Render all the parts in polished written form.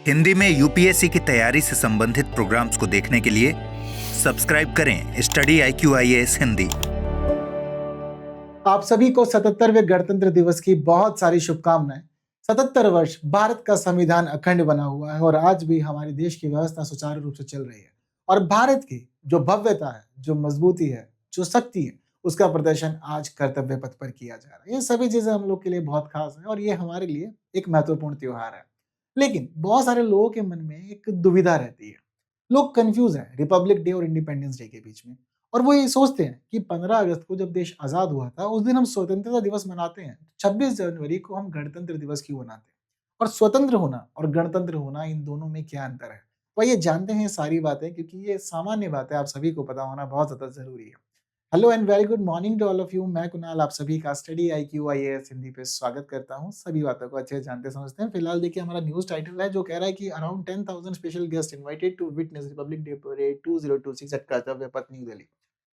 हिंदी में यूपीएससी की तैयारी से संबंधित प्रोग्राम्स को देखने के लिए सब्सक्राइब करें स्टडी IQIAS हिंदी। आप सभी को 77वें गणतंत्र दिवस की बहुत सारी शुभकामनाएं। 77 वर्ष भारत का संविधान अखंड बना हुआ है और आज भी हमारे देश की व्यवस्था सुचारू रूप से चल रही है और भारत की जो भव्यता है, जो मजबूती है, जो शक्ति है, उसका प्रदर्शन आज कर्तव्य पथ पर किया जा रहा है। ये सभी चीजें हम लोग के लिए बहुत खास है और ये हमारे लिए एक महत्वपूर्ण त्योहार है। लेकिन बहुत सारे लोगों के मन में एक दुविधा रहती है। लोग कंफ्यूज हैं रिपब्लिक डे और इंडिपेंडेंस डे के बीच में, और वो ये सोचते हैं कि 15 अगस्त को जब देश आजाद हुआ था उस दिन हम स्वतंत्रता दिवस मनाते हैं, 26 जनवरी को हम गणतंत्र दिवस क्यों मनाते हैं, और स्वतंत्र होना और गणतंत्र होना इन दोनों में क्या अंतर है। तो ये जानते हैं ये सारी बातें, क्योंकि ये सामान्य बातें आप सभी को पता होना बहुत ज्यादा जरूरी है। Hello and very good morning to all of you. मैं कुणाल आप सभी का स्टडी IQIAS हिंदी पे स्वागत करता हूँ। सभी बातों को अच्छे से जानते समझते हैं। फिलहाल देखिए हमारा न्यूज टाइटल है जो कह रहा है कि around 10,000 special guest invited to witness Republic Day parade 2026 at Kartavya Path new Delhi.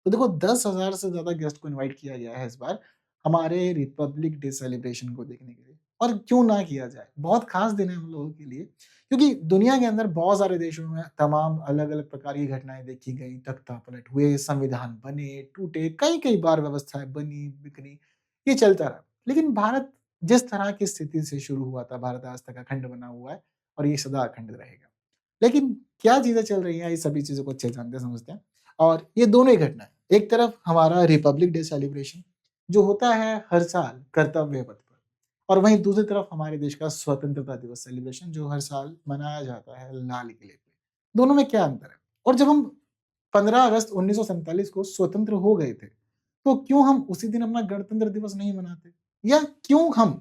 तो देखो 10,000 से ज्यादा गेस्ट को इनवाइट किया गया है इस बार हमारे रिपब्लिक डे सेलिब्रेशन को देखने के लिए। और क्यों ना किया जाए, बहुत खास दिन है हम लोगों के लिए, क्योंकि दुनिया के अंदर बहुत सारे देशों में तमाम अलग अलग प्रकार की घटनाएं देखी गई, तख्ता पलट हुए, संविधान बने, टूटे, कई कई बार व्यवस्थाएं बनी बिगड़ी, ये चलता रहा। लेकिन भारत जिस तरह की स्थिति से शुरू हुआ था, भारत आज तक अखंड बना हुआ है और ये सदा अखंड रहेगा। लेकिन क्या चीजें चल रही हैं, ये सभी चीजों को अच्छे जानते समझते हैं। और ये दोनों ही घटनाएं, एक तरफ हमारा रिपब्लिक डे सेलिब्रेशन जो होता है हर साल कर्तव्य पथ पर, और वहीं दूसरी तरफ हमारे देश का स्वतंत्रता दिवस सेलिब्रेशन जो हर साल मनाया जाता है लाल किले पे। दोनों में क्या अंतर है? और जब हम 15 अगस्त 1947 को स्वतंत्र हो गए थे, तो क्यों हम उसी दिन अपना गणतंत्र दिवस नहीं मनाते, या क्यों हम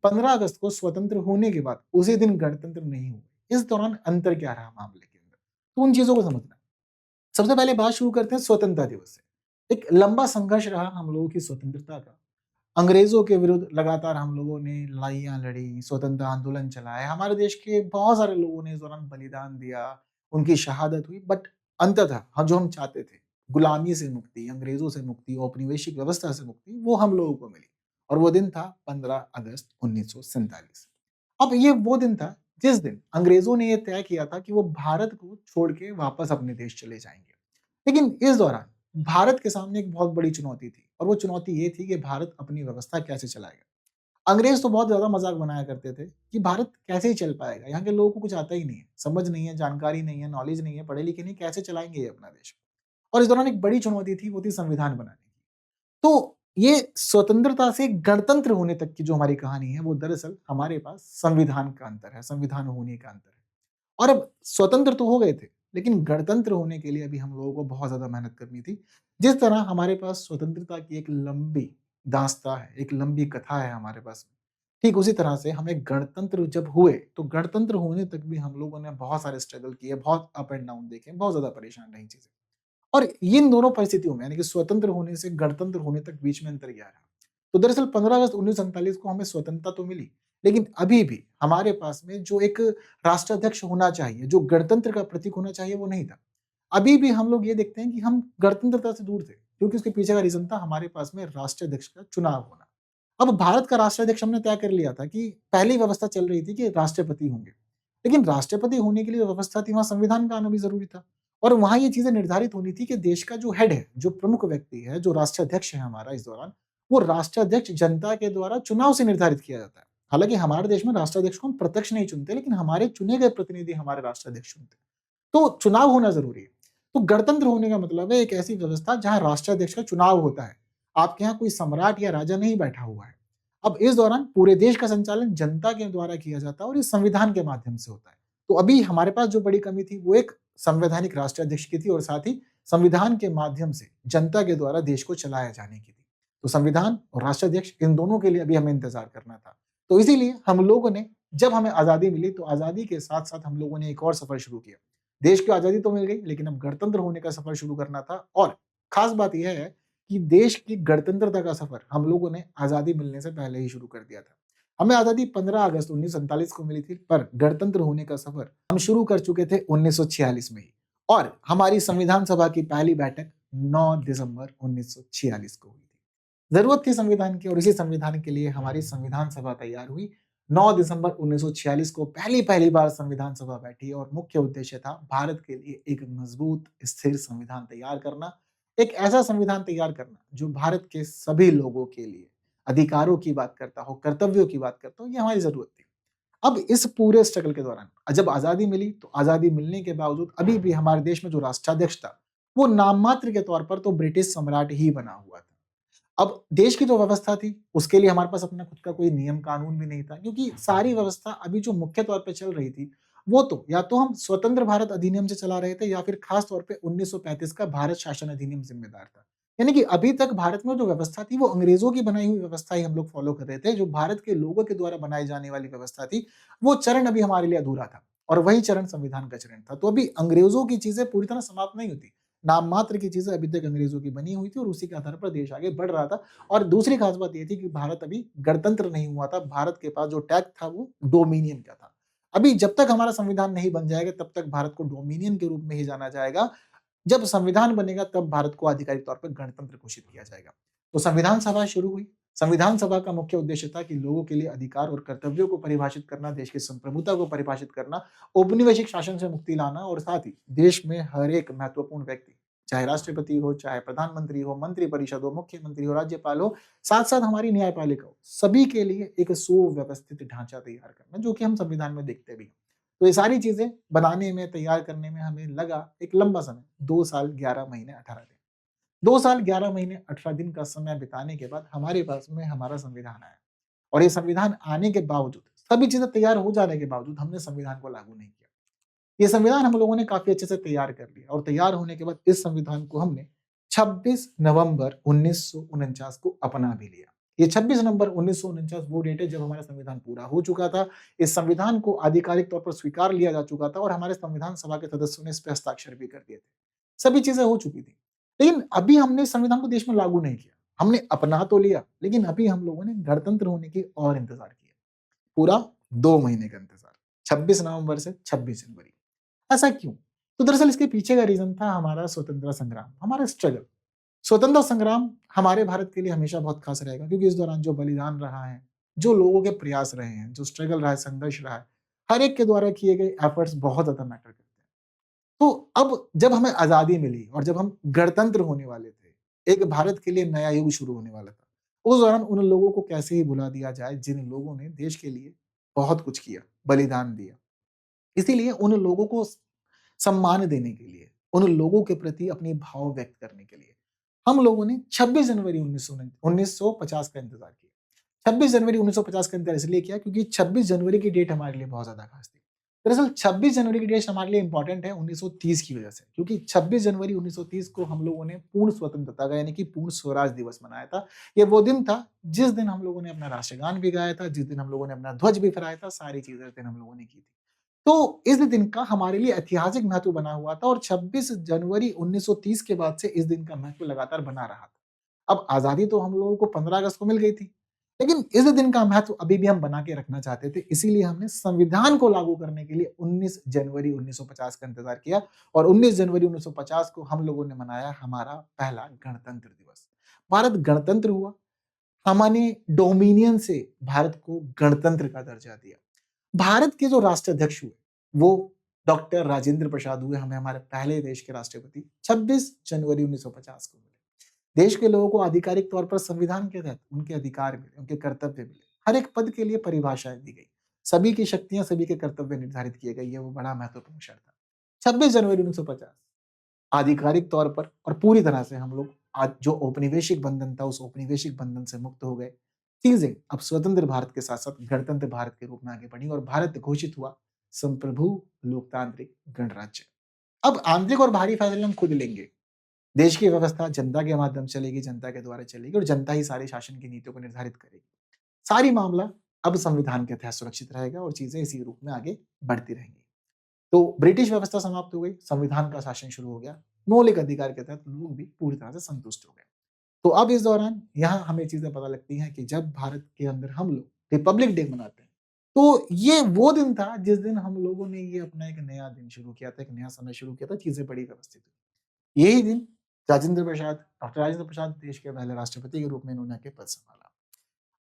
15 अगस्त को स्वतंत्र होने के बाद उसी दिन गणतंत्र नहीं हुए? इस दौरान अंतर क्या रहा मामले के अंदर, तो उन चीजों को समझना। सबसे पहले बात शुरू करते हैं स्वतंत्रता दिवस से। एक लंबा संघर्ष रहा हम लोगों की स्वतंत्रता का। अंग्रेजों के विरुद्ध लगातार हम लोगों ने लड़ाइयाँ लड़ी, स्वतंत्रता आंदोलन चलाए। हमारे देश के बहुत सारे लोगों ने इस दौरान बलिदान दिया, उनकी शहादत हुई। बट अंततः हम जो हम चाहते थे, गुलामी से मुक्ति, अंग्रेजों से मुक्ति, औपनिवेशिक व्यवस्था से मुक्ति, वो हम लोगों को मिली। और वो दिन था 15 अगस्त 1947। अब ये वो दिन था जिस दिन अंग्रेजों ने ये तय किया था कि वो भारत को छोड़ के वापस अपने देश चले जाएंगे। लेकिन इस दौरान भारत के सामने एक बहुत बड़ी चुनौती थी, और वो चुनौती ये थी कि भारत अपनी व्यवस्था कैसे चलाएगा। अंग्रेज तो बहुत ज्यादा मजाक बनाया करते थे कि भारत कैसे ही चल पाएगा, यहाँ के लोगों को कुछ आता ही नहीं है, समझ नहीं है, जानकारी नहीं है, नॉलेज नहीं है, पढ़े लिखे नहीं, कैसे चलाएंगे ये अपना देश। और इस दौरान एक बड़ी चुनौती थी, वो थी संविधान बनाने की। तो ये स्वतंत्रता से गणतंत्र होने तक की जो हमारी कहानी है, वो दरअसल हमारे पास संविधान का अंतर है, संविधान होने का अंतर है। और अब स्वतंत्र तो हो गए थे, लेकिन गणतंत्र होने के लिए अभी हम लोगों को बहुत ज्यादा मेहनत करनी थी। जिस तरह हमारे पास स्वतंत्रता की एक लंबी दास्ता है, एक लंबी कथा है हमारे पास, ठीक उसी तरह से हमें गणतंत्र जब हुए, तो गणतंत्र होने तक भी हम लोगों ने बहुत सारे स्ट्रगल किए, बहुत अप एंड डाउन देखे, बहुत ज्यादा परेशान रही चीजें। और इन दोनों परिस्थितियों में, यानी कि स्वतंत्र होने से गणतंत्र होने तक बीच में अंतर क्या रहा? तो दरअसल 15 अगस्त 1947 को हमें स्वतंत्रता तो मिली, लेकिन अभी भी हमारे पास में जो एक राष्ट्राध्यक्ष होना चाहिए, जो गणतंत्र का प्रतीक होना चाहिए, वो नहीं था। अभी भी हम लोग ये देखते हैं कि हम गणतंत्रता से दूर थे, क्योंकि उसके पीछे का रीजन था हमारे पास में राष्ट्राध्यक्ष का चुनाव होना। अब भारत का राष्ट्राध्यक्ष हमने तय कर लिया था कि पहली व्यवस्था चल रही थी कि राष्ट्रपति होंगे, लेकिन राष्ट्रपति होने के लिए जो व्यवस्था थी, वहां संविधान का आना भी जरूरी था। और वहां ये चीजें निर्धारित होनी थी कि देश का जो हेड है, जो प्रमुख व्यक्ति है, जो राष्ट्राध्यक्ष है हमारा इस दौरान, वो राष्ट्राध्यक्ष जनता के द्वारा चुनाव से निर्धारित किया जाता है। हालांकि हमारे देश में राष्ट्राध्यक्ष को हम प्रत्यक्ष नहीं चुनते, लेकिन हमारे चुने गए प्रतिनिधि हमारे राष्ट्राध्यक्ष चुनते हैं। तो चुनाव होना जरूरी है। तो गणतंत्र होने का मतलब है एक ऐसी व्यवस्था जहां राष्ट्राध्यक्ष का चुनाव होता है। आपके यहाँ कोई सम्राट या राजा नहीं बैठा हुआ है। अब इस दौरान पूरे देश का संचालन जनता के द्वारा किया जाता है और इस संविधान के माध्यम से होता है। तो अभी हमारे पास जो बड़ी कमी थी, वो एक संवैधानिक राष्ट्राध्यक्ष की थी, और साथ ही संविधान के माध्यम से जनता के द्वारा देश को चलाया जाने की थी। तो संविधान और राष्ट्राध्यक्ष, इन दोनों के लिए अभी हमें इंतजार करना था। तो इसीलिए हम लोगों ने, जब हमें आजादी मिली, तो आजादी के साथ साथ हम लोगों ने एक और सफर शुरू किया। देश की आजादी तो मिल गई, लेकिन अब गणतंत्र होने का सफर शुरू करना था। और खास बात यह है कि देश की गणतंत्रता का सफर हम लोगों ने आजादी मिलने से पहले ही शुरू कर दिया था। हमें आजादी 15 अगस्त 1947 को मिली थी, पर गणतंत्र होने का सफर हम शुरू कर चुके थे 1946 में ही। और हमारी संविधान सभा की पहली बैठक 9 दिसंबर 1946 को हुई थी। जरूरत थी संविधान की, और इसी संविधान के लिए हमारी संविधान सभा तैयार हुई 9 दिसंबर 1946 को पहली बार संविधान सभा बैठी और मुख्य उद्देश्य था भारत के लिए एक मजबूत, स्थिर संविधान तैयार करना, एक ऐसा संविधान तैयार करना जो भारत के सभी लोगों के लिए अधिकारों की बात करता हो, कर्तव्यों की बात करता हो, ये हमारी ज़रूरत थी। अब इस पूरे स्ट्रगल के दौरान जब आज़ादी मिली, तो आज़ादी मिलने के बावजूद अभी भी हमारे देश में जो राष्ट्राध्यक्ष था, वो नाम मात्र के तौर पर तो ब्रिटिश सम्राट ही बना हुआ था। अब देश की जो व्यवस्था थी, उसके लिए हमारे पास अपना खुद का कोई नियम कानून भी नहीं था, क्योंकि सारी व्यवस्था अभी जो मुख्य तौर पे चल रही थी, वो तो या तो हम स्वतंत्र भारत अधिनियम से चला रहे थे या फिर खास तौर पे 1935 का भारत शासन अधिनियम ज़िम्मेदार था। यानी कि अभी तक भारत में जो व्यवस्था थी, वो अंग्रेज़ों की बनाई हुई व्यवस्था ही हम लोग फ़ॉलो कर रहे थे। जो भारत के लोगों के द्वारा बनाई जाने वाली व्यवस्था थी, वो चरण अभी हमारे लिए अधूरा था और वही चरण संविधान का चरण था। तो अभी अंग्रेज़ों की चीज़ें पूरी तरह समाप्त नहीं होती। नाम मात्र की चीज़ें अभी तक अंग्रेज़ों की बनी हुई थी और उसी के आधार पर देश आगे बढ़ रहा था। और दूसरी खास बात ये थी कि भारत अभी गणतंत्र नहीं हुआ था। भारत के पास जो टैग था वो डोमिनियन का था। अभी जब तक हमारा संविधान नहीं बन जाएगा तब तक भारत को डोमिनियन के रूप में ही जाना जाएगा। जब संविधान बनेगा तब भारत को आधिकारिक तौर पर गणतंत्र घोषित किया जाएगा। तो संविधान सभा शुरू हुई। संविधान सभा का मुख्य उद्देश्य था कि लोगों के लिए अधिकार और कर्तव्यों को परिभाषित करना, देश की संप्रभुता को परिभाषित करना, औपनिवेशिक शासन से मुक्ति लाना और साथ ही देश में हर एक महत्वपूर्ण व्यक्ति, चाहे राष्ट्रपति हो, चाहे प्रधानमंत्री हो, मंत्रिपरिषद हो, मुख्यमंत्री हो, राज्यपाल हो, साथ-साथ हमारी न्यायपालिका हो, सभी के लिए एक सुव्यवस्थित ढांचा तैयार करना, जो कि हम संविधान में देखते भी हैं। तो ये सारी चीज़ें बनाने में, तैयार करने में हमें लगा एक लंबा समय, 2 साल 11 महीने 18 दिन। 2 साल 11 महीने 18 दिन का समय बिताने के बाद हमारे पास में हमारा संविधान आया और ये संविधान आने के बावजूद, सभी चीज़ें तैयार हो जाने के बावजूद हमने संविधान को लागू नहीं किया। ये संविधान हम लोगों ने काफ़ी अच्छे से तैयार कर लिया और तैयार होने के बाद इस संविधान को हमने 26 नवंबर 1949 को अपना भी लिया। ये 26 नवंबर 1949 वो डेट है जब हमारा संविधान पूरा हो चुका था। इस संविधान को आधिकारिक तौर पर स्वीकार लिया जा चुका था और हमारे संविधान सभा के सदस्यों ने इस पे हस्ताक्षर भी कर दिए थे। सभी चीज़ें हो चुकी थी। लेकिन अभी हमने संविधान को देश में लागू नहीं किया। हमने अपना तो लिया, लेकिन अभी हम लोगों ने गणतंत्र होने की और इंतज़ार किया। पूरा 2 महीने का इंतज़ार। 26 नवंबर से 26 जनवरी। ऐसा क्यों? तो दरअसल इसके पीछे का रीज़न था हमारा स्वतंत्रता संग्राम, हमारा स्ट्रगल। स्वतंत्रता संग्राम हमारे भारत के लिए हमेशा बहुत खास रहेगा क्योंकि इस दौरान जो बलिदान रहा है, जो लोगों के प्रयास रहे हैं, जो स्ट्रगल रहा है, संघर्ष रहा है, हर एक के द्वारा किए गए एफर्ट्स बहुत ज़्यादा मैटर करते हैं। तो अब जब हमें आज़ादी मिली और जब हम गणतंत्र होने वाले थे, एक भारत के लिए नया युग शुरू होने वाला था। उस दौरान उन लोगों को कैसे ही भुला दिया जाए जिन लोगों ने देश के लिए बहुत कुछ किया, बलिदान दिया। इसीलिए उन लोगों को सम्मान देने के लिए, उन लोगों के प्रति अपने भाव व्यक्त करने के लिए, हम लोगों ने 26 जनवरी 1950 का इंतज़ार किया। 26 जनवरी 1950 का इंतज़ार इसलिए किया क्योंकि 26 जनवरी की डेट हमारे लिए बहुत ज़्यादा खास थी। दरअसल 26 जनवरी की डेट हमारे लिए इम्पोर्टेंट है 1930 की वजह से क्योंकि 26 जनवरी 1930 को हम लोगों ने पूर्ण स्वतंत्रता का यानी कि पूर्ण स्वराज दिवस मनाया था। ये वो दिन था जिस दिन हम लोगों ने अपना राष्ट्रगान भी गाया था, जिस दिन हम लोगों ने अपना ध्वज भी फहराया था, सारी चीज़ें उस दिन हम लोगों ने की थी। तो इस दिन का हमारे लिए ऐतिहासिक महत्व बना हुआ था और 26 जनवरी 1930 के बाद से इस दिन का महत्व लगातार बना रहा था। अब आज़ादी तो हम लोगों को 15 अगस्त को मिल गई थी, लेकिन इस दिन का महत्व अभी भी हम बना के रखना चाहते थे, इसीलिए हमने संविधान को लागू करने के लिए 19 जनवरी 1950 का इंतज़ार किया और 19 जनवरी 1950 को हम लोगों ने मनाया हमारा पहला गणतंत्र दिवस। भारत गणतंत्र हुआ, हमने डोमिनियन से भारत को गणतंत्र का दर्जा दिया। भारत के जो राष्ट्राध्यक्ष हुए, वो डॉक्टर राजेंद्र प्रसाद हुए, हमें हमारे पहले देश के राष्ट्रपति 26 जनवरी 1950 को मिले। देश के लोगों को आधिकारिक तौर पर संविधान के तहत उनके अधिकार मिले, उनके कर्तव्य मिले। हर एक पद के लिए परिभाषाएँ दी गई। सभी की शक्तियाँ, सभी के कर्तव्य निर्धारित किए गए, ये वो बड़ा महत्वपूर्ण क्षण था। 26 जनवरी 1950 आधिकारिक तौर पर और पूरी तरह से हम लोग आज जो औपनिवेशिक बंधन था, उस औपनिवेशिक बंधन से मुक्त हो गए। चीज़ें अब स्वतंत्र भारत के साथ-साथ गणतंत्र भारत के रूप में आगे बढ़ी और भारत घोषित हुआ संप्रभु लोकतांत्रिक गणराज्य। अब आंतरिक और बाहरी फैसले हम खुद लेंगे। देश की व्यवस्था जनता के माध्यम से चलेगी, जनता के द्वारा चलेगी और जनता ही सारी शासन की नीतियों को निर्धारित करेगी। सारी मामला अब संविधान के तहत सुरक्षित रहेगा और चीज़ें इसी रूप में आगे बढ़ती रहेंगी। तो ब्रिटिश व्यवस्था समाप्त हो गई, संविधान का शासन शुरू हो गया। मौलिक अधिकार के तहत लोग भी पूरी तरह से संतुष्ट हो गए। तो अब इस दौरान यहाँ हमें चीज़ें पता लगती हैं कि जब भारत के अंदर हम लोग रिपब्लिक डे मनाते हैं, तो ये वो दिन था जिस दिन हम लोगों ने ये अपना एक नया दिन शुरू किया था, एक नया समय शुरू किया था, चीज़ें बड़ी व्यवस्थित हुई। यही दिन डॉक्टर राजेंद्र प्रसाद देश के पहले राष्ट्रपति के रूप में इन्होंने आके पद संभाला।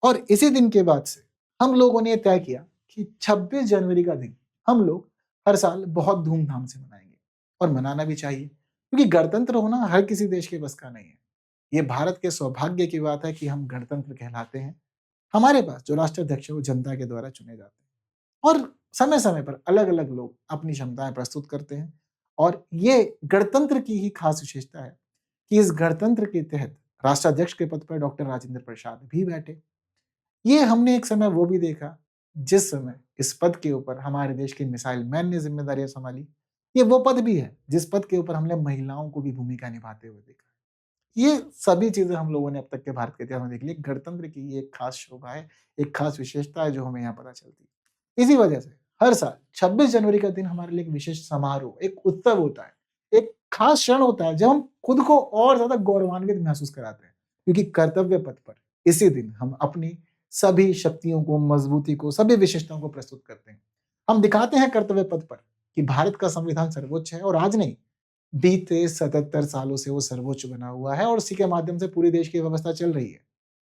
और इसी दिन के बाद से हम लोगों ने तय किया कि 26 जनवरी का दिन हम लोग हर साल बहुत धूमधाम से मनाएंगे और मनाना भी चाहिए, क्योंकि गणतंत्र होना हर किसी देश के बस का नहीं है। ये भारत के सौभाग्य की बात है कि हम गणतंत्र कहलाते हैं। हमारे पास जो राष्ट्राध्यक्ष है वो जनता के द्वारा चुने जाते हैं और समय-समय पर अलग-अलग लोग अपनी क्षमताएं प्रस्तुत करते हैं और ये गणतंत्र की ही खास विशेषता है कि इस गणतंत्र के तहत राष्ट्राध्यक्ष के पद पर डॉक्टर राजेंद्र प्रसाद भी बैठे। ये हमने एक समय वो भी देखा जिस समय इस पद के ऊपर हमारे देश के मिसाइल मैन ने जिम्मेदारियां संभाली। ये वो पद भी है जिस पद के ऊपर हमने महिलाओं को भी भूमिका निभाते हुए देखा। ये सभी चीजें हम लोगों ने अब तक के भारत के इतिहास में देख ली। गणतंत्र की ये एक खास शोभा है, एक खास विशेषता है जो हमें यहाँ पता चलती है। इसी वजह से हर साल 26 जनवरी का दिन हमारे लिए एक विशेष समारोह, एक उत्सव होता है, एक खास क्षण होता है जब हम खुद को और ज्यादा गौरवान्वित महसूस कराते हैं, क्योंकि कर्तव्य पथ पर इसी दिन हम अपनी सभी शक्तियों को, मजबूती को, सभी विशेषताओं को प्रस्तुत करते हैं। हम दिखाते हैं कर्तव्य पथ पर कि भारत का संविधान सर्वोच्च है और आज नहीं, बीते 77 सालों से वो सर्वोच्च बना हुआ है और उसी के माध्यम से पूरे देश की व्यवस्था चल रही है।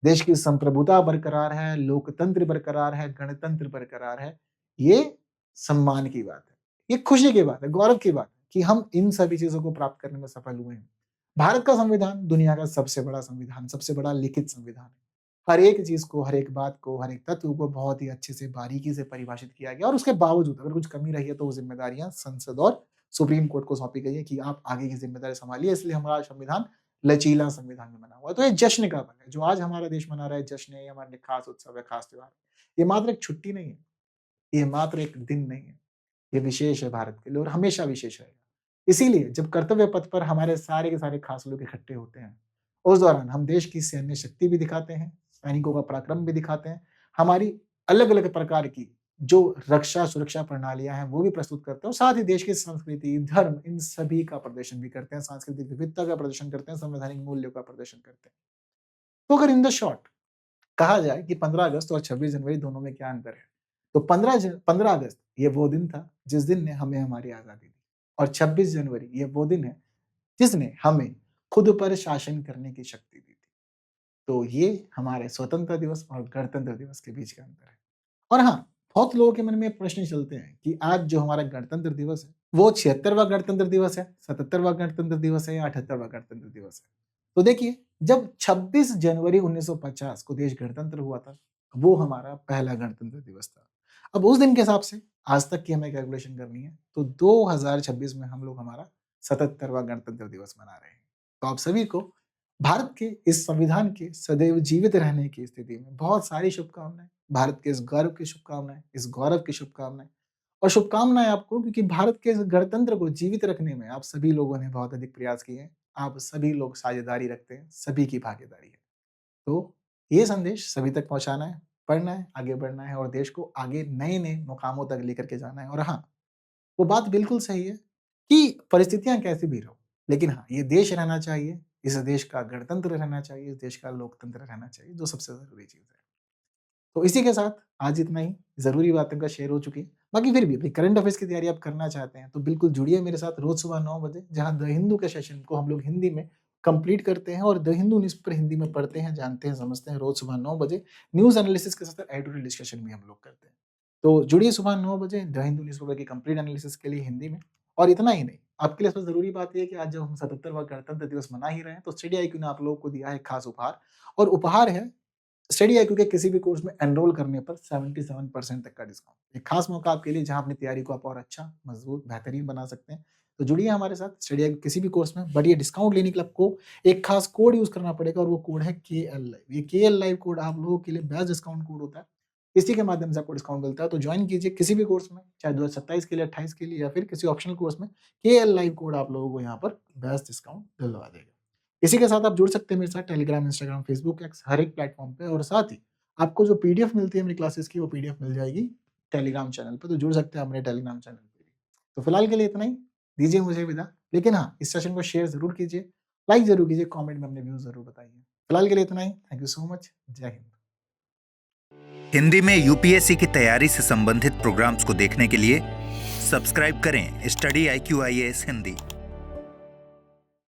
देश की संप्रभुता बरकरार है, लोकतंत्र बरकरार है, गणतंत्र बरकरार है। ये सम्मान की बात है, ये खुशी की बात है, गौरव की बात है कि हम इन सभी चीजों को प्राप्त करने में सफल हुए हैं। भारत का संविधान दुनिया का सबसे बड़ा संविधान, सबसे बड़ा लिखित संविधान है। हर एक चीज को, हर एक बात को, हर एक तत्व को बहुत ही अच्छे से, बारीकी से परिभाषित किया गया और उसके बावजूद अगर कुछ कमी रही है तो वो जिम्मेदारियां संसद और सुप्रीम कोर्ट को सौंपी गई है कि आप आगे की जिम्मेदारी संभालिए। इसलिए हमारा संविधान लचीला संविधान में बना हुआ है। तो ये जश्न का पल है, जो आज हमारा देश मना रहा है। जश्न है, ये हमारे लिए खास उत्सव है, खास त्योहार है। ये मात्र एक छुट्टी नहीं है, ये मात्र एक दिन नहीं है, ये विशेष है भारत के लिए और हमेशा विशेष रहेगा। इसीलिए जब कर्तव्य पथ पर हमारे सारे के सारे खास लोग इकट्ठे होते हैं, उस दौरान हम देश की सैन्य शक्ति भी दिखाते हैं, सैनिकों का पराक्रम भी दिखाते हैं, हमारी अलग-अलग प्रकार की जो रक्षा सुरक्षा प्रणालियां हैं वो भी प्रस्तुत करते हैं और साथ ही देश की संस्कृति, धर्म, इन सभी का प्रदर्शन भी करते हैं, सांस्कृतिक विविधता का प्रदर्शन करते हैं, संवैधानिक मूल्यों का प्रदर्शन करते हैं। तो अगर इन द शॉर्ट कहा जाए कि 15 अगस्त और 26 जनवरी दोनों में क्या अंतर है, तो 15 अगस्त ये वो दिन था जिस दिन ने हमें हमारी आज़ादी दी और 26 जनवरी ये वो दिन है जिसने हमें खुद पर शासन करने की शक्ति दी थी। तो ये हमारे स्वतंत्रता दिवस और गणतंत्र दिवस के बीच का अंतर है। और हाँ, बहुत लोगों के मन में प्रश्न चलते हैं कि आज जो हमारा गणतंत्र दिवस है, वो 76वां गणतंत्र दिवस है, 77वां गणतंत्र दिवस है या 78वां गणतंत्र दिवस है। तो देखिए, जब 26 जनवरी 1950 को देश गणतंत्र हुआ था, वो हमारा पहला गणतंत्र दिवस था। अब उस दिन के हिसाब से आज तक की हमें कैलकुलेशन करनी है, तो 2026 में हम लोग हमारा 77वां गणतंत्र दिवस मना रहे हैं। तो आप सभी को भारत के इस संविधान के सदैव जीवित रहने की स्थिति में बहुत सारी शुभकामनाएं, भारत के इस गौरव की शुभकामनाएं, इस गौरव की शुभकामनाएं और शुभकामनाएं आपको, क्योंकि भारत के इस गणतंत्र को जीवित रखने में आप सभी लोगों ने बहुत अधिक प्रयास किए हैं। आप सभी लोग साझेदारी रखते हैं, सभी की भागीदारी है। तो ये संदेश सभी तक पहुंचाना है, पढ़ना है, आगे बढ़ना है और देश को आगे नए-नए मुकामों तक लेकर के जाना है। और हाँ, वो बात बिल्कुल सही है कि परिस्थितियां कैसी भी रहो, लेकिन हाँ, ये देश रहना चाहिए, इस देश का गणतंत्र रहना चाहिए, इस देश का लोकतंत्र रहना चाहिए, जो सबसे ज़रूरी चीज़ है। तो इसी के साथ आज इतना ही, ज़रूरी बातें का शेयर हो चुकी है। बाकी फिर भी भाई करंट अफेयर्स की तैयारी आप करना चाहते हैं, तो बिल्कुल जुड़िए मेरे साथ रोज़ सुबह 9 बजे, जहाँ द हिंदू के सेशन को हम लोग हिंदी में कंप्लीट करते हैं और द हिंदू न्यूज़पेपर हिंदी में पढ़ते हैं, जानते हैं, समझते हैं। रोज़ सुबह 9 बजे न्यूज़ एनालिसिस के साथ एडिटोरियल डिस्कशन भी हम लोग करते हैं। तो जुड़िए सुबह 9 बजे द हिंदू न्यूज़पेपर की कंप्लीट एनालिसिस के लिए हिंदी में। और इतना ही नहीं, आपके लिए सबसे ज़रूरी बात ये है कि आज जब हम 77वां गणतंत्र दिवस मना ही रहे हैं, तो स्टडी आईक्यू ने आप लोगों को दिया है खास उपहार और उपहार है स्टडी आईक्यू के किसी भी कोर्स में एनरोल करने पर 77% तक का डिस्काउंट। एक खास मौका आपके लिए जहां अपनी तैयारी को आप और अच्छा, मजबूत, बेहतरीन बना सकते हैं। तो जुड़िए हमारे साथ स्टडी आईक्यू किसी भी कोर्स में। बट ये डिस्काउंट लेने के लिए आपको एक खास कोड यूज करना पड़ेगा और वो कोड है KL लाइव। ये KL लाइव कोड आप लोगों के लिए बेस्ट डिस्काउंट कोड होता है। इसी के माध्यम से आपको डिस्काउंट मिलता है। तो ज्वाइन कीजिए किसी भी कोर्स में, चाहे 2027 के लिए, 28 के लिए या फिर किसी ऑप्शनल कोर्स में। KL लाइव कोड आप लोगों को यहाँ पर बेस्ट डिस्काउंट दिलवा देगा। इसी के साथ आप जुड़ सकते हैं मेरे साथ टेलीग्राम, इंस्टाग्राम, फेसबुक, एक्स, हर एक प्लेटफॉर्म पे। और साथ ही आपको जो पीडीएफ मिलती है मेरी क्लासेस की, वो पीडीएफ मिल जाएगी टेलीग्राम चैनल पे। तो जुड़ सकते हैं अपने टेलीग्राम चैनल पे भी। तो फिलहाल के लिए इतना ही, दीजिए मुझे विदा। लेकिन हाँ, इस सेशन को शेयर जरूर कीजिए, लाइक जरूर कीजिए, कमेंट में अपने व्यूज जरूर बताइए। फिलहाल के लिए इतना ही, थैंक यू सो मच, जय हिंद। हिंदी में यूपीएससी की तैयारी से संबंधित प्रोग्राम्स को देखने के लिए सब्सक्राइब करें स्टडी IQ IAS हिंदी।